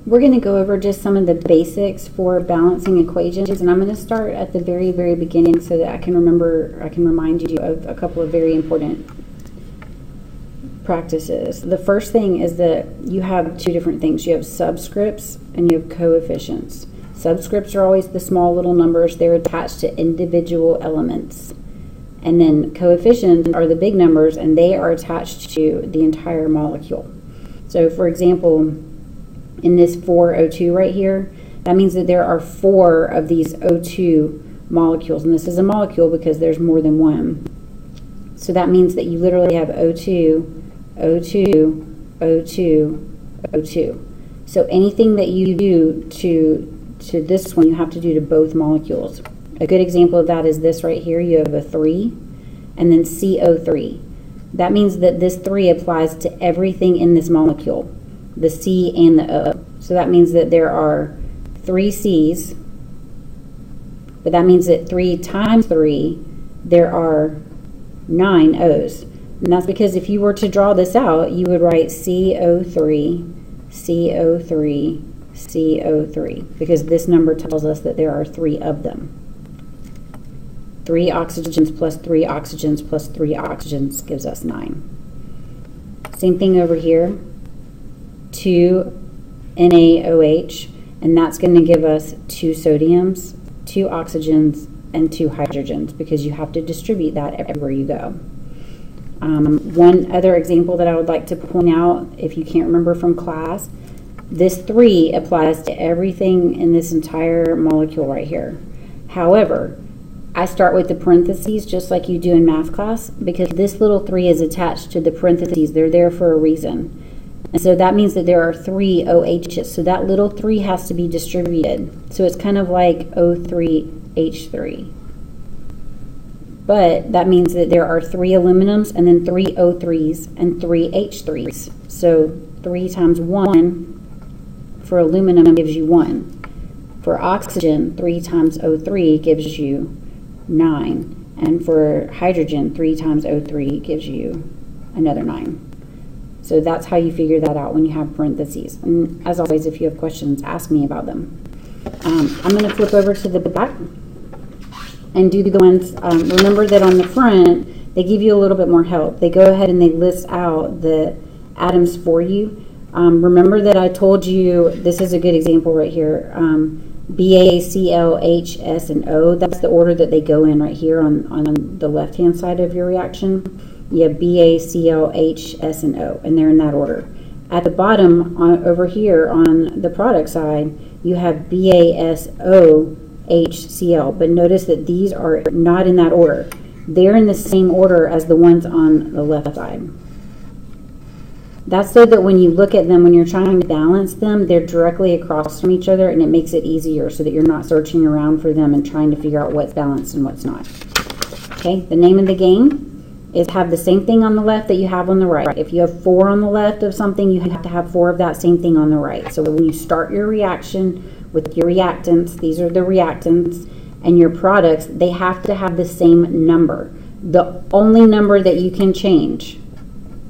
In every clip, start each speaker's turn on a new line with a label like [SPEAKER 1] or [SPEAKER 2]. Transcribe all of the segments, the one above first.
[SPEAKER 1] We're going to go over just some of the basics for balancing equations, and I'm going to start at the very, very beginning so that I can remind you of a couple of very important practices. The first thing is that you have two different things. You have subscripts and you have coefficients. Subscripts are always the small little numbers. They're attached to individual elements. And then coefficients are the big numbers, and they are attached to the entire molecule. So for example, in this 4O2 right here, that means that there are 4 of these O2 molecules, and this is a molecule because there's more than one. So that means that you literally have O2, O2, O2, O2. So anything that you do to this one, you have to do to both molecules. A good example of that is this right here. You have a 3 and then CO3. That means that this 3 applies to everything in this molecule, the C and the O. So that means that there are 3 C's, but that means that 3 times 3, there are 9 O's. And that's because if you were to draw this out, you would write CO3, CO3, CO3, because this number tells us that there are 3 of them. 3 oxygens plus 3 oxygens plus 3 oxygens gives us 9. Same thing over here. 2 NaOH, and that's going to give us 2 sodiums, 2 oxygens, and 2 hydrogens, because you have to distribute that everywhere you go. One other example that I would like to point out, if you can't remember from class, this 3 applies to everything in this entire molecule right here. However, I start with the parentheses just like you do in math class, because this little 3 is attached to the parentheses. They're there for a reason. And so that means that there are 3 OHs. So that little 3 has to be distributed. So it's kind of like O3H3. But that means that there are 3 aluminums and then 3 O3s and 3 H3s. So 3 times 1 for aluminum gives you 1. For oxygen, 3 times O3 gives you 9. And for hydrogen, 3 times O3 gives you another 9. So that's how you figure that out when you have parentheses. And as always, if you have questions, ask me about them. I'm going to flip over to the back and do the ones. Remember that on the front, they give you a little bit more help. They go ahead and they list out the atoms for you. Remember that I told you, this is a good example right here, BA, CL, H, S, and O. That's the order that they go in right here on the left-hand side of your reaction. You have BA, CL, H, S, and O, and they're in that order. At the bottom, over here on the product side, you have BA, S, O, H, CL. But notice that these are not in that order. They're in the same order as the ones on the left side. That's so that when you look at them, when you're trying to balance them, they're directly across from each other, and it makes it easier so that you're not searching around for them and trying to figure out what's balanced and what's not. Okay, the name of the game is have the same thing on the left that you have on the right. If you have 4 on the left of something, you have to have 4 of that same thing on the right. So when you start your reaction with your reactants, these are the reactants, and your products, they have to have the same number. The only number that you can change,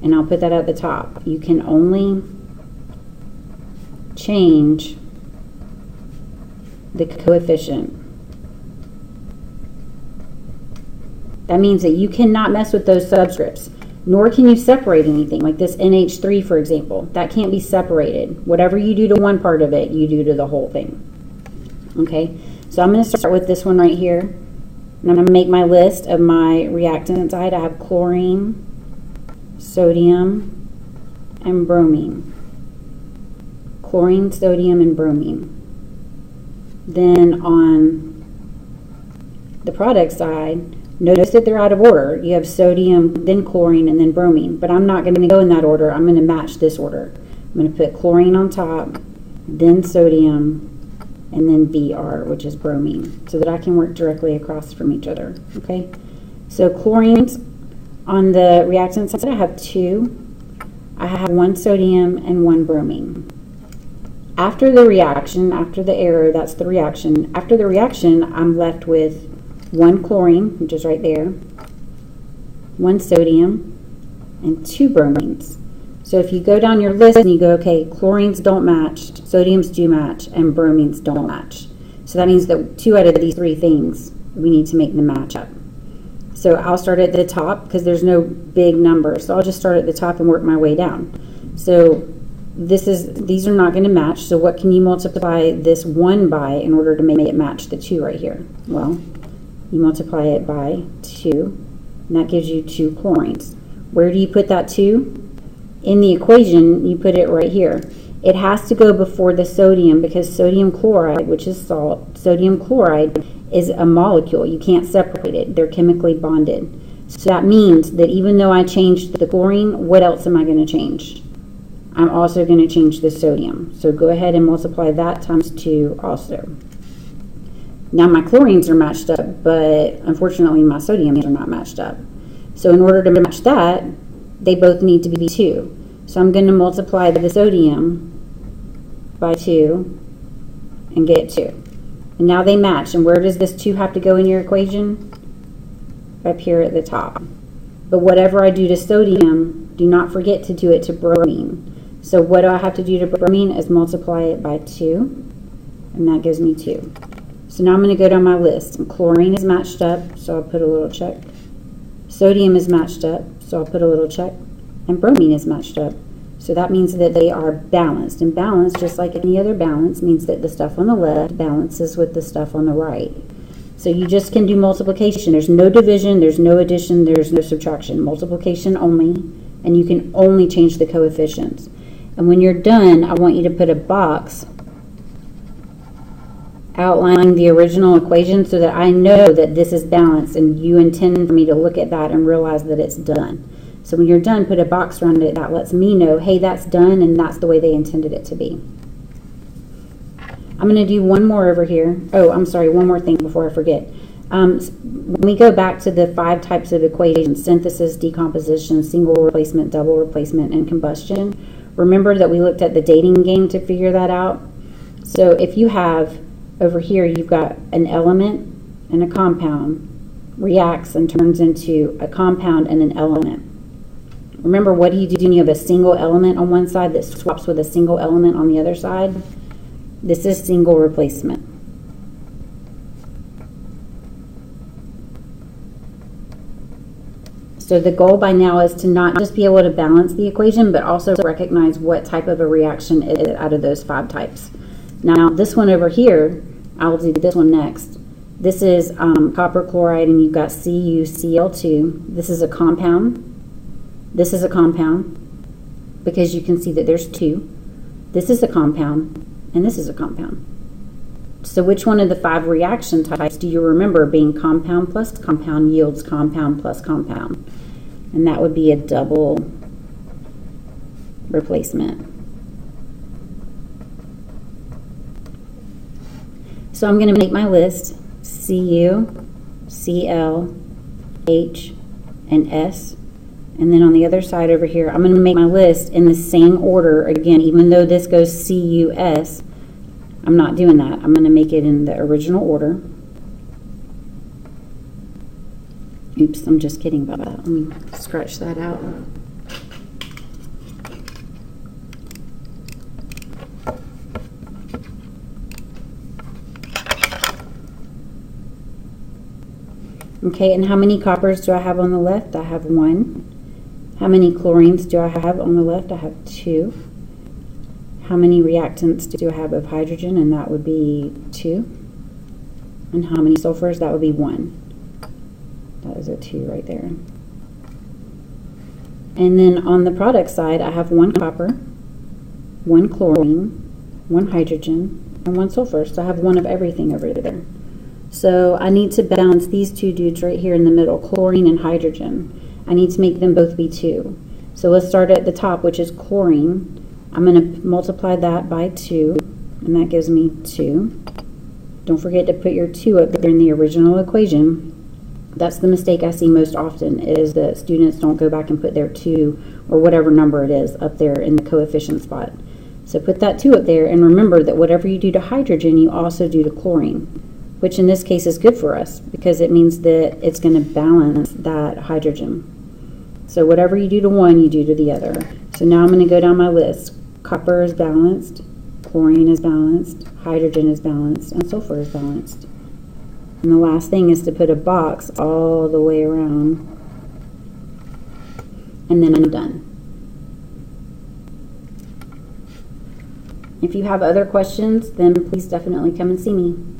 [SPEAKER 1] and I'll put that at the top, you can only change the coefficient. That means that you cannot mess with those subscripts, nor can you separate anything, like this NH3, for example. That can't be separated. Whatever you do to one part of it, you do to the whole thing. Okay, so I'm going to start with this one right here, and I'm going to make my list of my reactant side. I have chlorine, sodium, and bromine. Chlorine, sodium, and bromine. Then on the product side, notice that they're out of order. You have sodium, then chlorine, and then bromine. But I'm not going to go in that order. I'm going to match this order. I'm going to put chlorine on top, then sodium, and then Br, which is bromine, so that I can work directly across from each other. Okay? So chlorines on the reactant side, I have 2. I have 1 sodium and 1 bromine. After the reaction, after the arrow, that's the reaction. After the reaction, I'm left with 1 chlorine, which is right there, 1 sodium, and 2 bromines. So if you go down your list and you go, okay, chlorines don't match, sodiums do match, and bromines don't match. So that means that 2 out of these 3 things, we need to make them match up. So I'll start at the top because there's no big number. So I'll just start at the top and work my way down. So these are not going to match. So what can you multiply this 1 by in order to make it match the 2 right here? Well, you multiply it by 2, and that gives you 2 chlorines. Where do you put that 2? In the equation, you put it right here. It has to go before the sodium because sodium chloride, which is salt, sodium chloride is a molecule. You can't separate it. They're chemically bonded. So that means that even though I changed the chlorine, what else am I going to change? I'm also going to change the sodium. So go ahead and multiply that times 2 also. Now my chlorines are matched up, but unfortunately my sodiums are not matched up. So in order to match that, they both need to be 2. So I'm going to multiply the sodium by 2 and get 2. And now they match. And where does this 2 have to go in your equation? Up here at the top. But whatever I do to sodium, do not forget to do it to bromine. So what do I have to do to bromine is multiply it by 2, and that gives me 2. So now I'm going to go down my list. And chlorine is matched up, so I'll put a little check. Sodium is matched up, so I'll put a little check. And bromine is matched up. So that means that they are balanced. And balance, just like any other balance, means that the stuff on the left balances with the stuff on the right. So you just can do multiplication. There's no division, there's no addition, there's no subtraction. Multiplication only, and you can only change the coefficients. And when you're done, I want you to put a box outlining the original equation so that I know that this is balanced and you intend for me to look at that and realize that it's done. So when you're done, put a box around it that lets me know, hey, that's done and that's the way they intended it to be. I'm going to do one more over here. Oh, I'm sorry, one more thing before I forget. When we go back to the 5 types of equations, synthesis, decomposition, single replacement, double replacement, and combustion, remember that we looked at the dating game to figure that out? So if you have, over here, you've got an element and a compound, reacts and turns into a compound and an element. Remember, what do you do when you have a single element on one side that swaps with a single element on the other side? This is single replacement. So the goal by now is to not just be able to balance the equation, but also recognize what type of a reaction is out of those 5 types. Now this one over here, I'll do this one next. This is copper chloride, and you've got CuCl2. This is a compound. This is a compound because you can see that there's 2. This is a compound, and this is a compound. So which one of the 5 reaction types do you remember being compound plus compound yields compound plus compound? And that would be a double replacement. So I'm going to make my list Cu, Cl, H, and S. And then on the other side over here, I'm going to make my list in the same order. Again, even though this goes Cus, I'm not doing that. I'm going to make it in the original order. Oops, I'm just kidding about that. Let me scratch that out. Okay, and how many coppers do I have on the left? I have 1. How many chlorines do I have on the left? I have 2. How many reactants do I have of hydrogen? And that would be 2. And how many sulfurs? That would be 1. That is a 2 right there. And then on the product side, I have 1 copper, 1 chlorine, 1 hydrogen, and 1 sulfur. So I have 1 of everything over there. So I need to balance these 2 dudes right here in the middle, chlorine and hydrogen. I need to make them both be 2. So let's start at the top, which is chlorine. I'm going to multiply that by 2, and that gives me 2. Don't forget to put your 2 up there in the original equation. That's the mistake I see most often, is that students don't go back and put their 2 or whatever number it is up there in the coefficient spot. So put that 2 up there, and remember that whatever you do to hydrogen, you also do to chlorine, which in this case is good for us because it means that it's going to balance that hydrogen. So whatever you do to one, you do to the other. So now I'm going to go down my list. Copper is balanced, chlorine is balanced, hydrogen is balanced, and sulfur is balanced. And the last thing is to put a box all the way around. And then I'm done. If you have other questions, then please definitely come and see me.